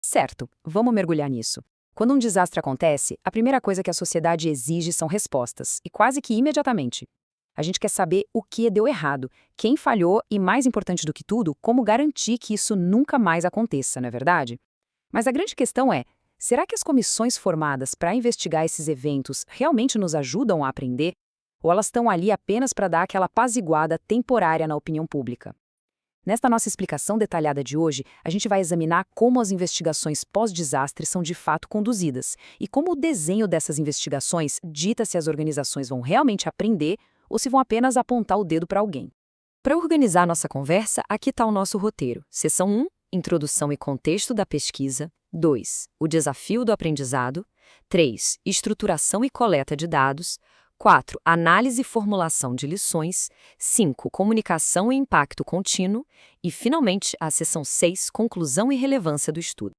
Certo, vamos mergulhar nisso. Quando um desastre acontece, a primeira coisa que a sociedade exige são respostas, e quase que imediatamente. A gente quer saber o que deu errado, quem falhou e, mais importante do que tudo, como garantir que isso nunca mais aconteça, não é verdade? Mas a grande questão é: será que as comissões formadas para investigar esses eventos realmente nos ajudam a aprender? Ou elas estão ali apenas para dar aquela apaziguada temporária na opinião pública? Nesta nossa explicação detalhada de hoje, a gente vai examinar como as investigações pós-desastre são de fato conduzidas e como o desenho dessas investigações dita se as organizações vão realmente aprender ou se vão apenas apontar o dedo para alguém. Para organizar nossa conversa, aqui está o nosso roteiro. Seção 1, Introdução e contexto da pesquisa. 2, O desafio do aprendizado. 3, Estruturação e coleta de dados. 4, Análise e formulação de lições. 5, Comunicação e impacto contínuo. E, finalmente, a seção 6, Conclusão e relevância do estudo.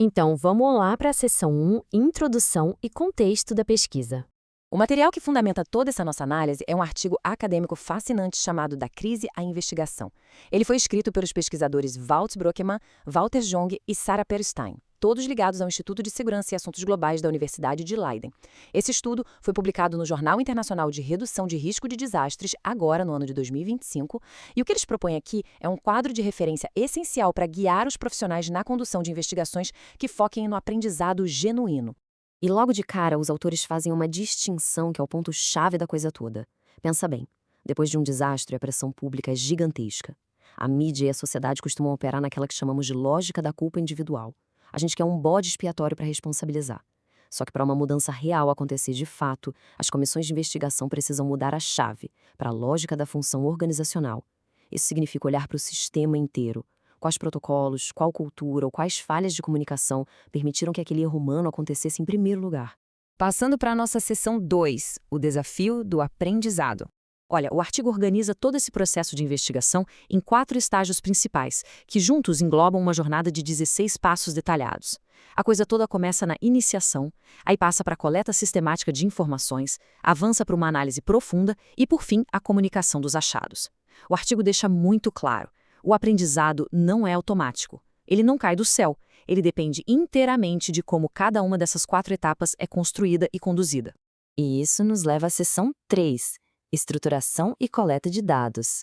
Então, vamos lá para a seção 1, Introdução e contexto da pesquisa. O material que fundamenta toda essa nossa análise é um artigo acadêmico fascinante chamado Da Crise à Investigação. Ele foi escrito pelos pesquisadores Waltz Brockmann, Walter Jong e Sarah Perstein, todos ligados ao Instituto de Segurança e Assuntos Globais da Universidade de Leiden. Esse estudo foi publicado no Jornal Internacional de Redução de Risco de Desastres, agora no ano de 2025, e o que eles propõem aqui é um quadro de referência essencial para guiar os profissionais na condução de investigações que foquem no aprendizado genuíno. E logo de cara, os autores fazem uma distinção que é o ponto-chave da coisa toda. Pensa bem, depois de um desastre, a pressão pública é gigantesca. A mídia e a sociedade costumam operar naquela que chamamos de lógica da culpa individual. A gente quer um bode expiatório para responsabilizar. Só que para uma mudança real acontecer de fato, as comissões de investigação precisam mudar a chave para a lógica da função organizacional. Isso significa olhar para o sistema inteiro. Quais protocolos, qual cultura ou quais falhas de comunicação permitiram que aquele erro humano acontecesse em primeiro lugar? Passando para a nossa seção 2, o desafio do aprendizado. Olha, o artigo organiza todo esse processo de investigação em 4 estágios principais, que juntos englobam uma jornada de 16 passos detalhados. A coisa toda começa na iniciação, aí passa para a coleta sistemática de informações, avança para uma análise profunda e, por fim, a comunicação dos achados. O artigo deixa muito claro: o aprendizado não é automático. Ele não cai do céu. Ele depende inteiramente de como cada uma dessas 4 etapas é construída e conduzida. E isso nos leva à seção 3, Estruturação e coleta de dados.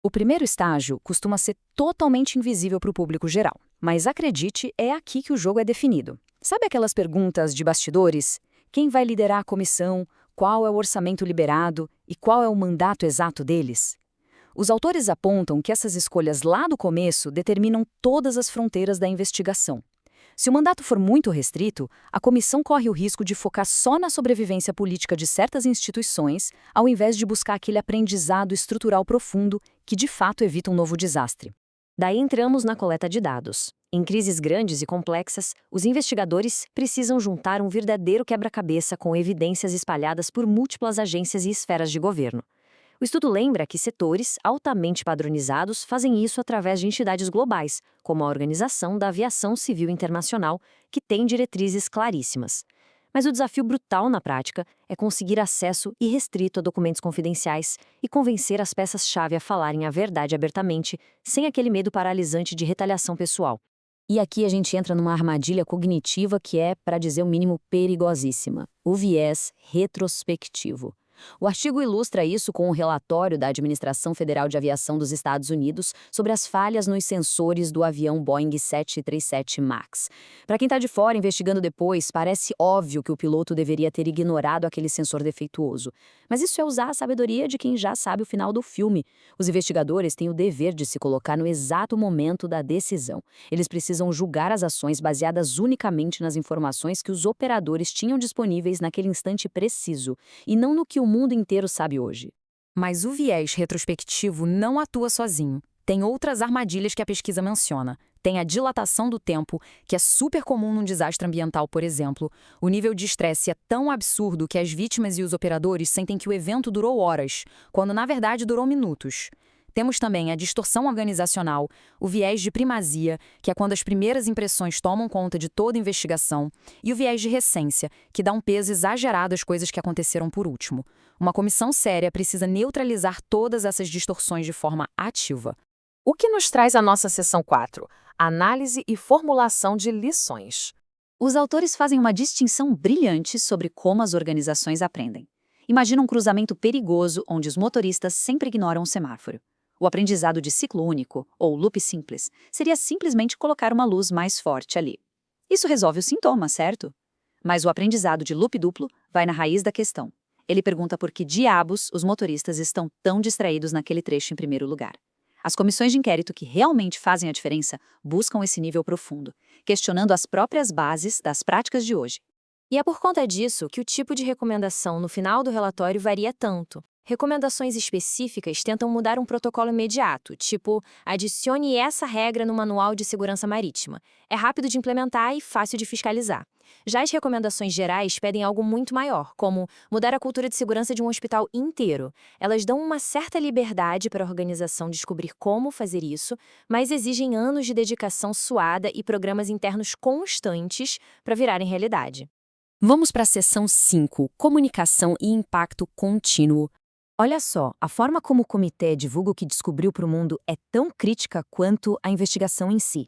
O primeiro estágio costuma ser totalmente invisível para o público geral, mas acredite, é aqui que o jogo é definido. Sabe aquelas perguntas de bastidores? Quem vai liderar a comissão? Qual é o orçamento liberado? E qual é o mandato exato deles? Os autores apontam que essas escolhas lá do começo determinam todas as fronteiras da investigação. Se o mandato for muito restrito, a comissão corre o risco de focar só na sobrevivência política de certas instituições, ao invés de buscar aquele aprendizado estrutural profundo que de fato evita um novo desastre. Daí entramos na coleta de dados. Em crises grandes e complexas, os investigadores precisam juntar um verdadeiro quebra-cabeça com evidências espalhadas por múltiplas agências e esferas de governo. O estudo lembra que setores altamente padronizados fazem isso através de entidades globais, como a Organização da Aviação Civil Internacional, que tem diretrizes claríssimas. Mas o desafio brutal na prática é conseguir acesso irrestrito a documentos confidenciais e convencer as peças-chave a falarem a verdade abertamente, sem aquele medo paralisante de retaliação pessoal. E aqui a gente entra numa armadilha cognitiva que é, para dizer o mínimo, perigosíssima: o viés retrospectivo. O artigo ilustra isso com um relatório da Administração Federal de Aviação dos Estados Unidos sobre as falhas nos sensores do avião Boeing 737 MAX. Para quem está de fora investigando depois, parece óbvio que o piloto deveria ter ignorado aquele sensor defeituoso. Mas isso é usar a sabedoria de quem já sabe o final do filme. Os investigadores têm o dever de se colocar no exato momento da decisão. Eles precisam julgar as ações baseadas unicamente nas informações que os operadores tinham disponíveis naquele instante preciso, e não no que o mundo inteiro sabe hoje. Mas o viés retrospectivo não atua sozinho. Tem outras armadilhas que a pesquisa menciona. Tem a dilatação do tempo, que é super comum num desastre ambiental, por exemplo. O nível de estresse é tão absurdo que as vítimas e os operadores sentem que o evento durou horas, quando na verdade durou minutos. Temos também a distorção organizacional, o viés de primazia, que é quando as primeiras impressões tomam conta de toda a investigação, e o viés de recência, que dá um peso exagerado às coisas que aconteceram por último. Uma comissão séria precisa neutralizar todas essas distorções de forma ativa. O que nos traz à nossa seção 4, análise e formulação de lições. Os autores fazem uma distinção brilhante sobre como as organizações aprendem. Imagina um cruzamento perigoso onde os motoristas sempre ignoram o semáforo. O aprendizado de ciclo único, ou loop simples, seria simplesmente colocar uma luz mais forte ali. Isso resolve o sintoma, certo? Mas o aprendizado de loop duplo vai na raiz da questão. Ele pergunta por que diabos os motoristas estão tão distraídos naquele trecho em primeiro lugar. As comissões de inquérito que realmente fazem a diferença buscam esse nível profundo, questionando as próprias bases das práticas de hoje. E é por conta disso que o tipo de recomendação no final do relatório varia tanto. Recomendações específicas tentam mudar um protocolo imediato, tipo, adicione essa regra no Manual de Segurança Marítima. É rápido de implementar e fácil de fiscalizar. Já as recomendações gerais pedem algo muito maior, como mudar a cultura de segurança de um hospital inteiro. Elas dão uma certa liberdade para a organização descobrir como fazer isso, mas exigem anos de dedicação suada e programas internos constantes para virarem realidade. Vamos para a seção 5, Comunicação e Impacto Contínuo. Olha só, a forma como o comitê divulga o que descobriu para o mundo é tão crítica quanto a investigação em si.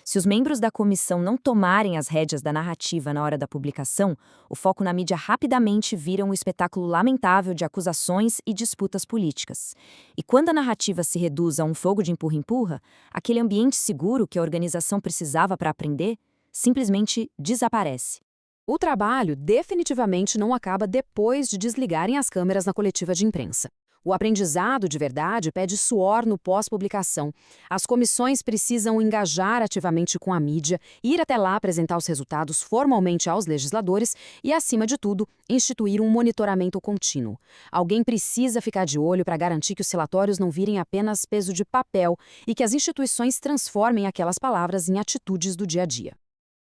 Se os membros da comissão não tomarem as rédeas da narrativa na hora da publicação, o foco na mídia rapidamente vira um espetáculo lamentável de acusações e disputas políticas. E quando a narrativa se reduz a um fogo de empurra-empurra, aquele ambiente seguro que a organização precisava para aprender simplesmente desaparece. O trabalho definitivamente não acaba depois de desligarem as câmeras na coletiva de imprensa. O aprendizado de verdade pede suor no pós-publicação. As comissões precisam engajar ativamente com a mídia, ir até lá apresentar os resultados formalmente aos legisladores e, acima de tudo, instituir um monitoramento contínuo. Alguém precisa ficar de olho para garantir que os relatórios não virem apenas peso de papel e que as instituições transformem aquelas palavras em atitudes do dia a dia.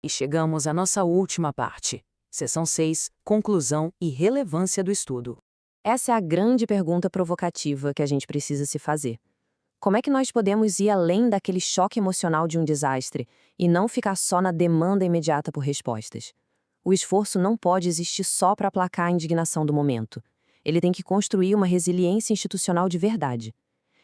E chegamos à nossa última parte. Seção 6, Conclusão e relevância do estudo. Essa é a grande pergunta provocativa que a gente precisa se fazer. Como é que nós podemos ir além daquele choque emocional de um desastre e não ficar só na demanda imediata por respostas? O esforço não pode existir só para aplacar a indignação do momento. Ele tem que construir uma resiliência institucional de verdade.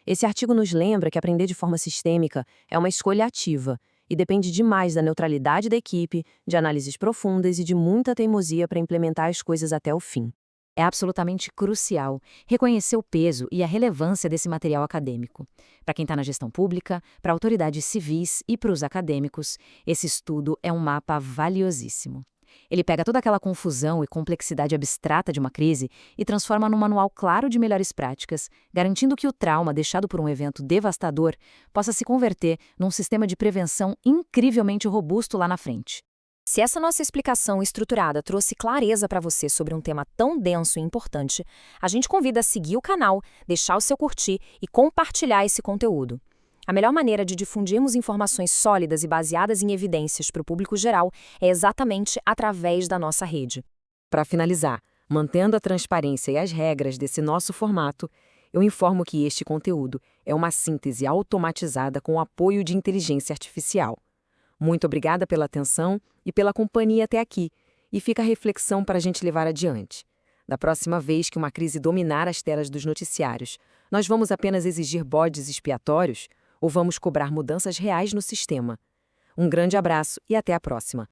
Esse artigo nos lembra que aprender de forma sistêmica é uma escolha ativa e depende demais da neutralidade da equipe, de análises profundas e de muita teimosia para implementar as coisas até o fim. É absolutamente crucial reconhecer o peso e a relevância desse material acadêmico. Para quem está na gestão pública, para autoridades civis e para os acadêmicos, esse estudo é um mapa valiosíssimo. Ele pega toda aquela confusão e complexidade abstrata de uma crise e transforma num manual claro de melhores práticas, garantindo que o trauma deixado por um evento devastador possa se converter num sistema de prevenção incrivelmente robusto lá na frente. Se essa nossa explicação estruturada trouxe clareza para você sobre um tema tão denso e importante, a gente convida a seguir o canal, deixar o seu curtir e compartilhar esse conteúdo. A melhor maneira de difundirmos informações sólidas e baseadas em evidências para o público geral é exatamente através da nossa rede. Para finalizar, mantendo a transparência e as regras desse nosso formato, eu informo que este conteúdo é uma síntese automatizada com o apoio de inteligência artificial. Muito obrigada pela atenção e pela companhia até aqui, e fica a reflexão para a gente levar adiante. Da próxima vez que uma crise dominar as telas dos noticiários, nós vamos apenas exigir bodes expiatórios ou vamos cobrar mudanças reais no sistema? Um grande abraço e até a próxima!